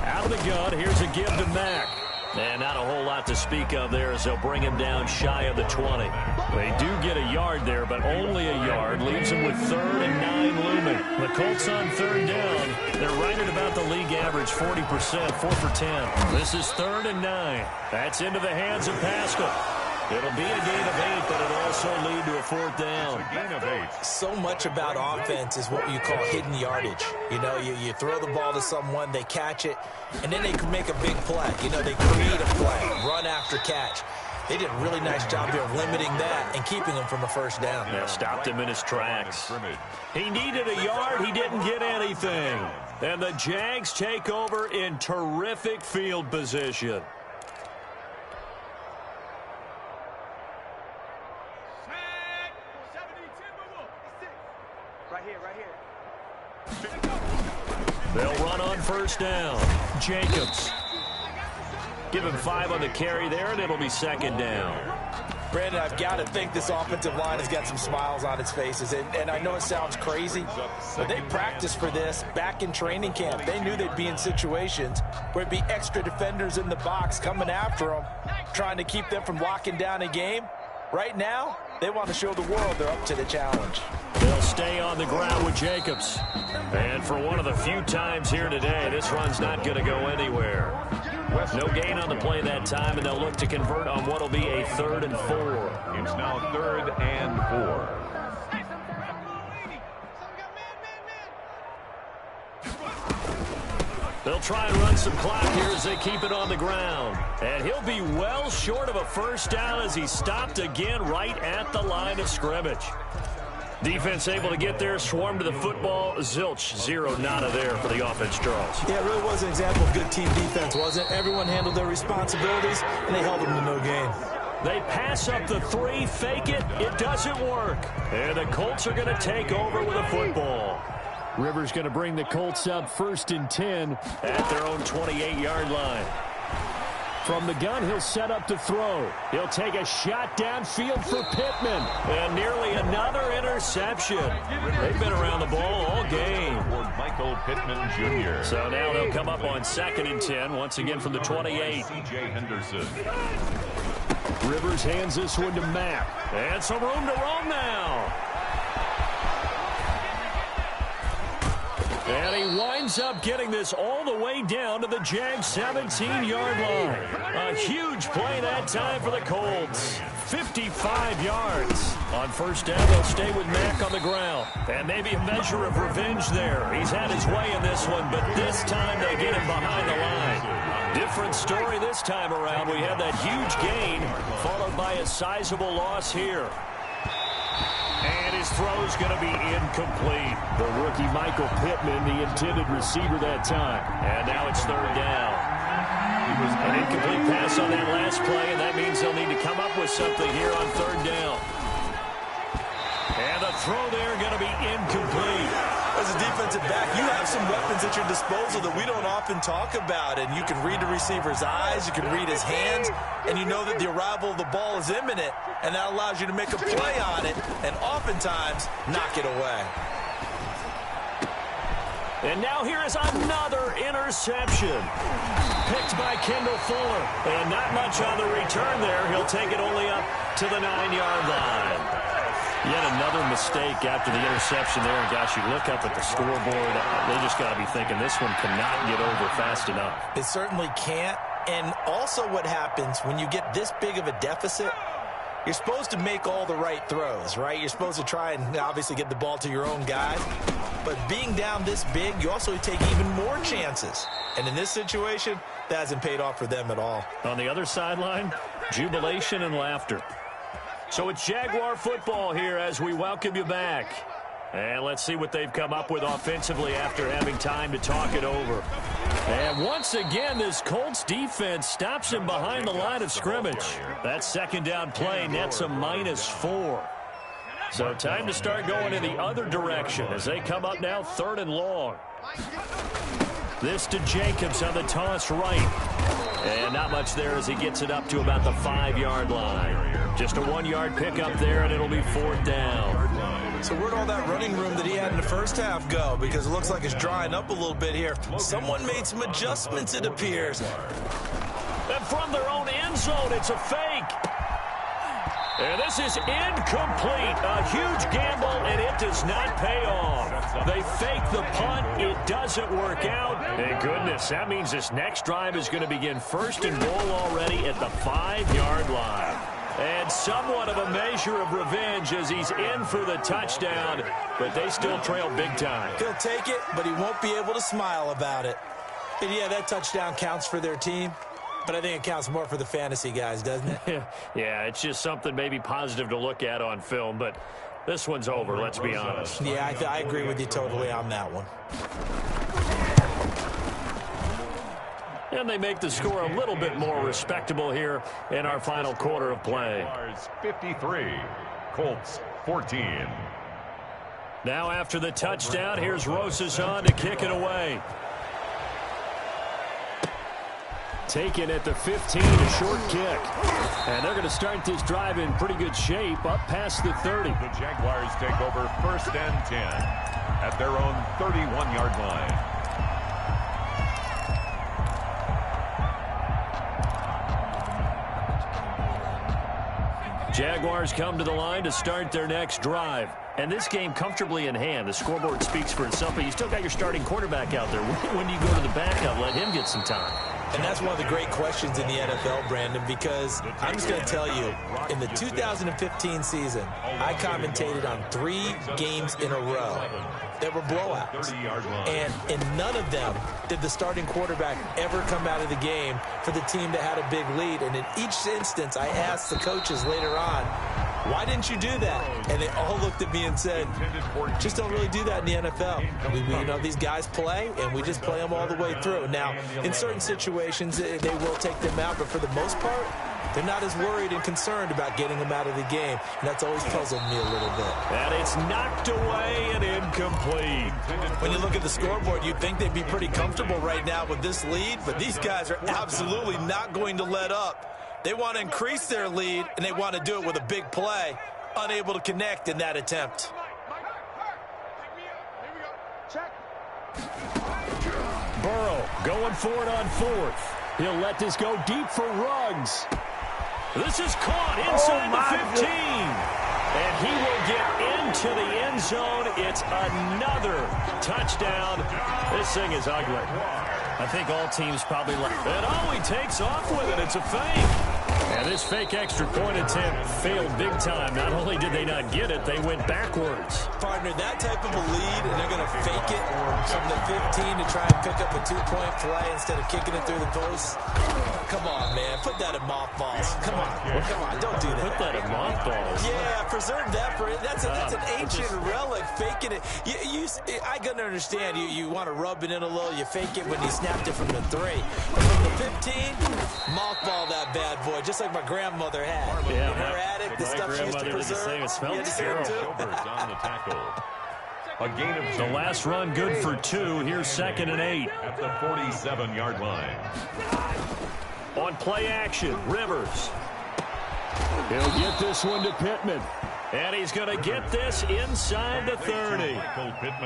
Out of the gun, here's a give to Mack. And not a whole lot to speak of there as they'll bring him down shy of the 20. They do get a yard there, but only a yard. Leaves them with 3rd and 9 looming. The Colts on 3rd down. They're right at about the league average, 40%, 4 for 10. This is 3rd and 9. That's into the hands of Pascal. It'll be a gain of 8, but it'll also lead to a 4th down. It's a gain of 8. So much about offense is what you call hidden yardage. You know, you throw the ball to someone, they catch it, and then they can make a big play. You know, they create a play, run after catch. They did a really nice job there of limiting that and keeping him from a 1st down. Yeah, stopped him in his tracks. He needed a yard. He didn't get anything. And the Jags take over in terrific field position. They'll run on 1st down. Jacobs. Give him 5 on the carry there, and it'll be 2nd down. Brandon, I've got to think this offensive line has got some smiles on its faces. And I know it sounds crazy, but they practiced for this back in training camp. They knew they'd be in situations where it'd be extra defenders in the box coming after them, trying to keep them from locking down a game. Right now, they want to show the world they're up to the challenge. They'll stay on the ground with Jacobs. And for one of the few times here today, this run's not going to go anywhere. No gain on the play that time, and they'll look to convert on what will be a 3rd and 4. It's now 3rd and 4. They'll try and run some clock here as they keep it on the ground. And he'll be well short of a first down as he stopped again right at the line of scrimmage. Defense able to get there, swarm to the football. Zilch, 0 nada there for the offense draws. Yeah, it really was an example of good team defense, wasn't it? Everyone handled their responsibilities, and they held them to no gain. They pass up the 3, fake it. It doesn't work. And the Colts are going to take over with a football. Rivers going to bring the Colts up 1st and 10 at their own 28-yard line. From the gun, he'll set up to throw. He'll take a shot downfield for Pittman. And nearly another interception. They've been around the ball all game. Michael Pittman Jr. So now they'll come up on 2nd and 10, once again from the 28. C.J. Henderson. Rivers hands this one to Mack. And some room to roam now. And he winds up getting this all the way down to the Jags 17-yard line. A huge play that time for the Colts. 55 yards. On first down, they'll stay with Mack on the ground. And maybe a measure of revenge there. He's had his way in this one, but this time they get him behind the line. Different story this time around. We had that huge gain, followed by a sizable loss here. And his throw's going to be incomplete. The rookie Michael Pittman, the intended receiver that time. And now it's 3rd down. An incomplete pass on that last play, and that means they'll need to come up with something here on 3rd down. And the throw there going to be incomplete. As a defensive back, you have some weapons at your disposal that we don't often talk about. And you can read the receiver's eyes, you can read his hands, and you know that the arrival of the ball is imminent. And that allows you to make a play on it and oftentimes knock it away. And now here is another interception. Picked by Kendall Fuller. And not much on the return there. He'll take it only up to the 9-yard line. Yet another mistake after the interception there. And gosh, you look up at the scoreboard, they just got to be thinking this one cannot get over fast enough. It certainly can't. And also what happens when you get this big of a deficit, you're supposed to make all the right throws, right? You're supposed to try and obviously get the ball to your own guys. But being down this big, you also take even more chances. And in this situation, that hasn't paid off for them at all. On the other sideline, jubilation and laughter. So it's Jaguar football here as we welcome you back. And let's see what they've come up with offensively after having time to talk it over. And once again, this Colts defense stops him behind the line of scrimmage. That 2nd down play nets a -4. So time to start going in the other direction as they come up now 3rd and long. This to Jacobs on the toss right. And not much there as he gets it up to about the 5-yard line. Just a 1-yard pickup there, and it'll be 4th down. So where'd all that running room that he had in the first half go? Because it looks like it's drying up a little bit here. Someone made some adjustments, it appears. And from their own end zone, it's a fake. And this is incomplete. A huge gamble, and it does not pay off. They fake the punt. It doesn't work out. Thank goodness. That means this next drive is going to begin 1st and goal already at the 5-yard line. And somewhat of a measure of revenge as he's in for the touchdown, but they still trail big time. He'll take it, but he won't be able to smile about it. And yeah, that touchdown counts for their team, but I think it counts more for the fantasy guys, doesn't it? Yeah, it's just something maybe positive to look at on film, but this one's over, let's be honest. Yeah, I agree with you totally on that one. And they make the score a little bit more respectable here in our final quarter of play. 53, Colts 14. Now after the touchdown, here's Rosas on to kick it away. Taken at the 15, a short kick. And they're going to start this drive in pretty good shape, up past the 30. The Jaguars take over 1st and 10 at their own 31-yard line. Jaguars come to the line to start their next drive. And this game comfortably in hand. The scoreboard speaks for itself, but you still got your starting quarterback out there. When do you go to the backup? Let him get some time. And that's one of the great questions in the NFL, Brandon, because I'm just going to tell you, in the 2015 season, I commentated on 3 games in a row that were blowouts. And in none of them did the starting quarterback ever come out of the game for the team that had a big lead. And in each instance, I asked the coaches later on, why didn't you do that? And they all looked at me and said, just don't really do that in the NFL. You know, these guys play, and we just play them all the way through. Now, in certain situations, they will take them out, but for the most part, they're not as worried and concerned about getting them out of the game. And that's always puzzled me a little bit. And it's knocked away and incomplete. When you look at the scoreboard, you'd think they'd be pretty comfortable right now with this lead, but these guys are absolutely not going to let up. They want to increase their lead, and they want to do it with a big play. Unable to connect in that attempt. Burrow going for it on 4th. He'll let this go deep for Ruggs. This is caught inside the 15. And he will get into the end zone. It's another touchdown. This thing is ugly. I think all teams probably like it. Oh, he takes off with it. It's a fake. And this fake extra point attempt failed big time. Not only did they not get it, they went backwards. Partner, that type of a lead, and they're going to fake it from the 15 to try and pick up a 2-point play instead of kicking it through the post. Come on, man. Put that in mothballs. Come on. Don't do that. Put that in mothballs. Yeah, preserve that for it. That's an ancient relic. Faking it. I can understand. You want to rub it in a little. You fake it when you snapped it from the 3. But from the 15, mothball that bad boy, just like my grandmother had. Yeah, in her attic, the stuff she used to preserve. It smells terrible. On the tackle. A gain of 2. The last run good for 2. Here's 2nd and 8. At the 47-yard line. On play action, Rivers. He'll get this one to Pittman. And he's going to get this inside the 30.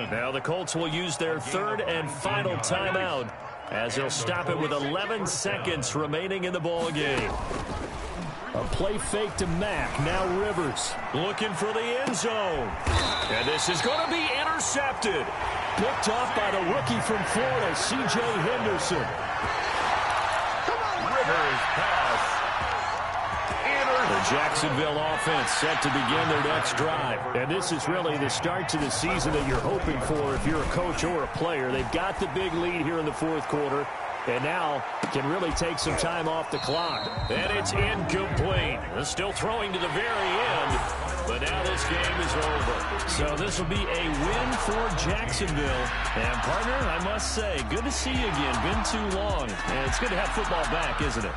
Now the Colts will use their 3rd and final timeout as they'll stop it with 11 seconds remaining in the ball game. A play fake to Mack. Now Rivers looking for the end zone. And this is going to be intercepted. Picked off by the rookie from Florida, C.J. Henderson. Rivers pass. The Jacksonville offense set to begin their next drive. And this is really the start to the season that you're hoping for if you're a coach or a player. They've got the big lead here in the 4th quarter. And now can really take some time off the clock. And it's incomplete. They're still throwing to the very end. But now this game is over. So this will be a win for Jacksonville. And, partner, I must say, good to see you again. Been too long. And it's good to have football back, isn't it?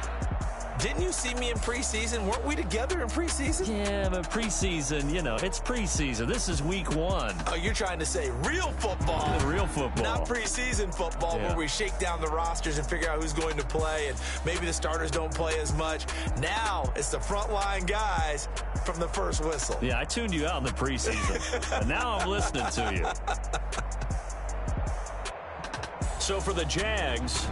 Didn't you see me in preseason? Weren't we together in preseason? Yeah, but preseason, you know, it's preseason. This is week 1. Oh, you're trying to say real football. Real football. Not preseason football where we shake down the rosters and figure out who's going to play, and maybe the starters don't play as much. Now it's the frontline guys from the first whistle. Yeah, I tuned you out in the preseason. And now I'm listening to you. So for the Jags,